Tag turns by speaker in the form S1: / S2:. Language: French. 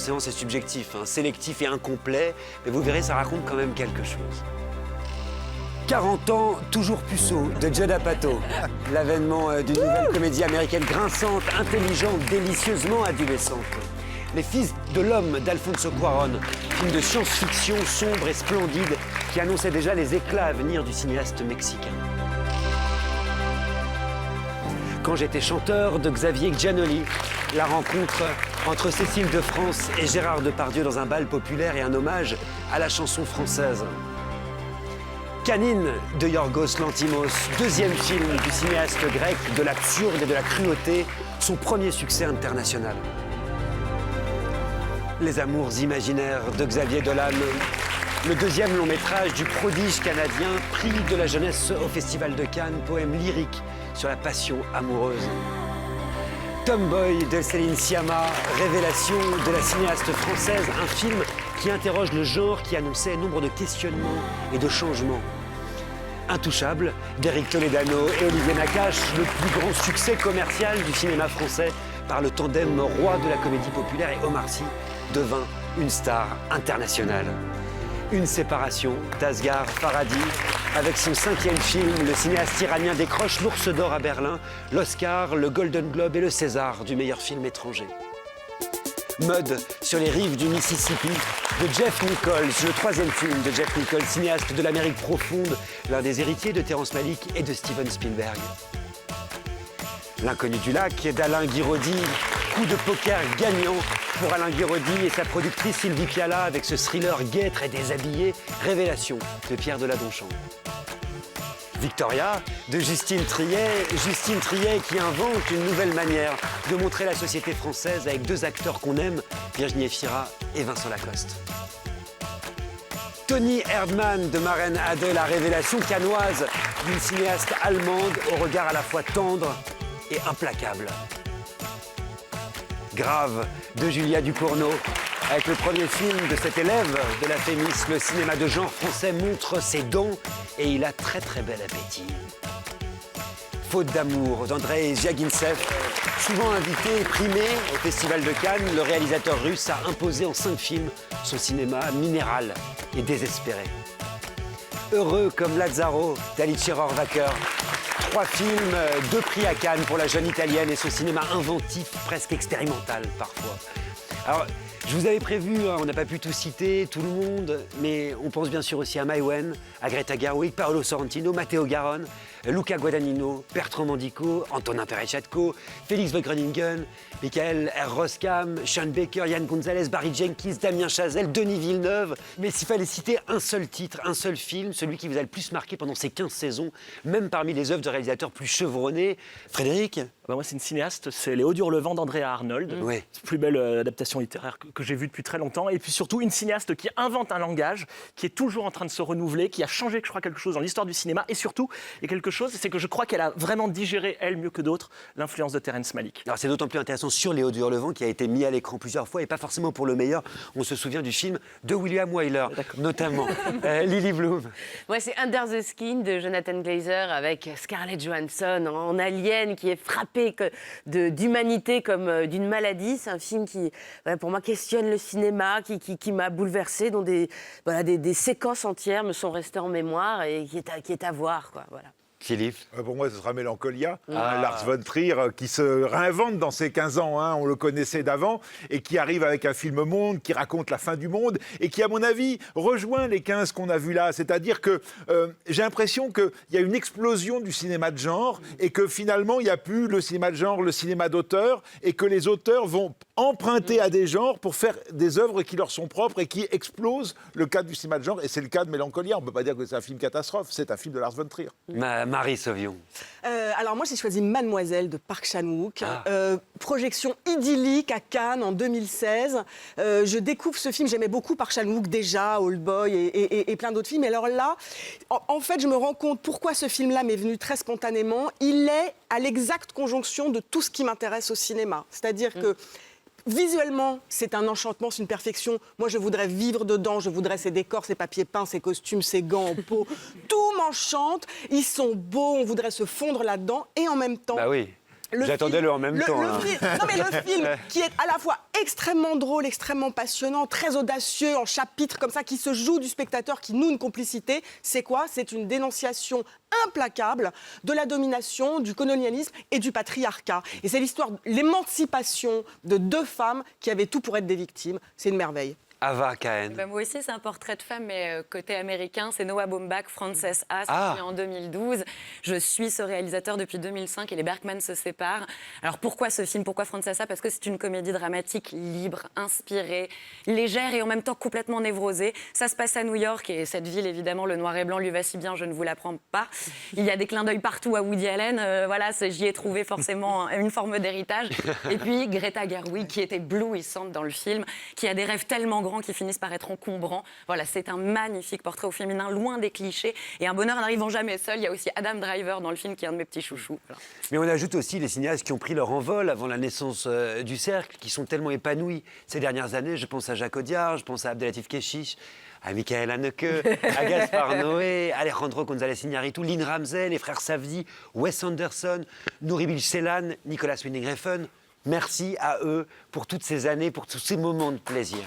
S1: forcément c'est subjectif, hein, sélectif et incomplet, mais vous verrez, ça raconte quand même quelque chose. 40 ans, toujours puceau, de Judd Apatow. L'avènement d'une nouvelle comédie américaine grinçante, intelligente, délicieusement adolescente. Les Fils de l'Homme d'Alfonso Cuarón, film de science-fiction sombre et splendide qui annonçait déjà les éclats à venir du cinéaste mexicain. Quand j'étais chanteur, de Xavier Giannoli, la rencontre entre Cécile de France et Gérard Depardieu dans un bal populaire et un hommage à la chanson française. Canine de Yorgos Lanthimos, deuxième film du cinéaste grec, de l'absurde et de la cruauté, son premier succès international. Les amours imaginaires de Xavier Dolan, le deuxième long métrage du prodige canadien, prix de la jeunesse au Festival de Cannes, poème lyrique sur la passion amoureuse. Tomboy de Céline Sciamma, révélation de la cinéaste française, un film qui interroge le genre, qui annonçait nombre de questionnements et de changements. Intouchable d'Éric Toledano et Olivier Nakache, le plus grand succès commercial du cinéma français par le tandem roi de la comédie populaire, et Omar Sy devint une star internationale. Une séparation d'Asghar Farhadi. Avec son 5e film, le cinéaste iranien décroche l'Ours d'Or à Berlin, l'Oscar, le Golden Globe et le César du meilleur film étranger. Mud sur les rives du Mississippi de Jeff Nichols, le 3e film de Jeff Nichols, cinéaste de l'Amérique profonde, l'un des héritiers de Terrence Malick et de Steven Spielberg. L'inconnu du lac d'Alain Guiraudy, coup de poker gagnant pour Alain Guiraudy et sa productrice Sylvie Piala avec ce thriller gai très déshabillé, révélation de Pierre Deladonchamp. Victoria de Justine Triet qui invente une nouvelle manière de montrer la société française avec deux acteurs qu'on aime, Virginie Efira et Vincent Lacoste. Toni Erdmann de Maren Ade, la révélation cannoise d'une cinéaste allemande au regard à la fois tendre et implacable. Grave de Julia Ducournau. Avec le premier film de cet élève de la Fémis, le cinéma de genre français montre ses dons et il a très bel appétit. Faute d'amour d'Andrei Zhyagintsev, souvent invité et primé au Festival de Cannes, le réalisateur russe a imposé en 5 films son cinéma minéral et désespéré. Heureux comme Lazzaro d'Alice Rohrwacher. 3 films, 2 prix à Cannes pour la jeune italienne et son cinéma inventif, presque expérimental parfois. Alors, je vous avais prévu, hein, on n'a pas pu tout citer, tout le monde, mais on pense bien sûr aussi à Mai Wen, à Greta Gerwig, Paolo Sorrentino, Matteo Garonne, Luca Guadagnino, Bertrand Mandico, Antonin Perechatko, Félix von Groningen, Michael R. Roskam, Sean Baker, Yann Gonzalez, Barry Jenkins, Damien Chazelle, Denis Villeneuve. Mais s'il fallait citer un seul titre, un seul film, celui qui vous a le plus marqué pendant ces 15 saisons, même parmi les œuvres de réalisateurs plus chevronnés, Frédéric?
S2: Moi, c'est une cinéaste, c'est Les Hauts du Hurlevent d'Andrea Arnold.
S1: Oui.
S2: C'est la plus belle adaptation littéraire que j'ai vue depuis très longtemps. Et puis surtout, une cinéaste qui invente un langage, qui est toujours en train de se renouveler, qui a changé, je crois, quelque chose dans l'histoire du cinéma. Et surtout, il y a quelque chose, c'est que je crois qu'elle a vraiment digéré, elle, mieux que d'autres, l'influence de Terrence Malick.
S1: Alors c'est d'autant plus intéressant sur Les Hauts du Hurlevent qui a été mis à l'écran plusieurs fois et pas forcément pour le meilleur. On se souvient du film de William Wyler, notamment. Lily Bloom.
S3: Moi, c'est Under the Skin de Jonathan Glazer avec Scarlett Johansson en alien qui est frappée d'humanité comme d'une maladie. C'est un film qui, pour moi, questionne le cinéma, qui m'a bouleversée, dont des séquences entières me sont restées en mémoire et qui est à voir, quoi. Voilà.
S1: Philippe.
S4: Pour moi, ce sera Mélancolia, Lars von Trier, qui se réinvente dans ses 15 ans. On le connaissait d'avant, et qui arrive avec un film monde, qui raconte la fin du monde, et qui, à mon avis, rejoint les 15 qu'on a vus là. C'est-à-dire que j'ai l'impression qu'il y a une explosion du cinéma de genre, et que finalement, il n'y a plus le cinéma de genre, le cinéma d'auteur, et que les auteurs vont emprunter à des genres pour faire des œuvres qui leur sont propres et qui explosent le cadre du cinéma de genre. Et c'est le cas de Mélancolia. On ne peut pas dire que c'est un film catastrophe, c'est un film de Lars von Trier.
S1: Marie Sauvion.
S5: Alors moi j'ai choisi Mademoiselle de Park Chan-wook, projection idyllique à Cannes en 2016. Je découvre ce film, j'aimais beaucoup Park Chan-wook déjà, Old Boy et plein d'autres films. Et alors là, en fait je me rends compte pourquoi ce film-là m'est venu très spontanément. Il est à l'exacte conjonction de tout ce qui m'intéresse au cinéma. C'est-à-dire que visuellement, c'est un enchantement, c'est une perfection. Moi, je voudrais vivre dedans, je voudrais ces décors, ces papiers peints, ces costumes, ces gants en peau. Tout m'enchante, ils sont beaux, on voudrait se fondre là-dedans. Et en même temps,
S1: Bah oui. J'attendais le en même temps.
S5: Non, mais le film qui est à la fois extrêmement drôle, extrêmement passionnant, très audacieux, en chapitres comme ça, qui se joue du spectateur, qui noue une complicité, c'est quoi? C'est une dénonciation implacable de la domination, du colonialisme et du patriarcat. Et c'est l'histoire de l'émancipation de deux femmes qui avaient tout pour être des victimes. C'est une merveille.
S1: Ava Cahen.
S6: Ben moi aussi, c'est un portrait de femme, mais côté américain, c'est Noah Baumbach, Frances Ha, sorti en 2012. Je suis ce réalisateur depuis 2005 et les Bergman se séparent. Alors pourquoi ce film? Pourquoi Frances Ha? Parce que c'est une comédie dramatique libre, inspirée, légère et en même temps complètement névrosée. Ça se passe à New York et cette ville, évidemment, le noir et blanc lui va si bien, je ne vous l'apprends pas. Il y a des clins d'œil partout à Woody Allen. Voilà, j'y ai trouvé forcément une forme d'héritage. Et puis Greta Gerwig, qui est éblouissante dans le film, qui a des rêves tellement grands qui finissent par être encombrants. Voilà, c'est un magnifique portrait au féminin, loin des clichés, et un bonheur n'arrivant jamais seul. Il y a aussi Adam Driver dans le film, qui est un de mes petits chouchous. Voilà.
S1: Mais on ajoute aussi les cinéastes qui ont pris leur envol avant la naissance du Cercle, qui sont tellement épanouis ces dernières années. Je pense à Jacques Audiard, je pense à Abdelatif Kechiche, à Michael Haneke, à Gaspard Noé, Alejandro González Iñárritu, Lynn Ramsey, les frères Safdie, Wes Anderson, Nouri Bilge Ceylan, Nicolas Winding Refn. Merci à eux pour toutes ces années, pour tous ces moments de plaisir.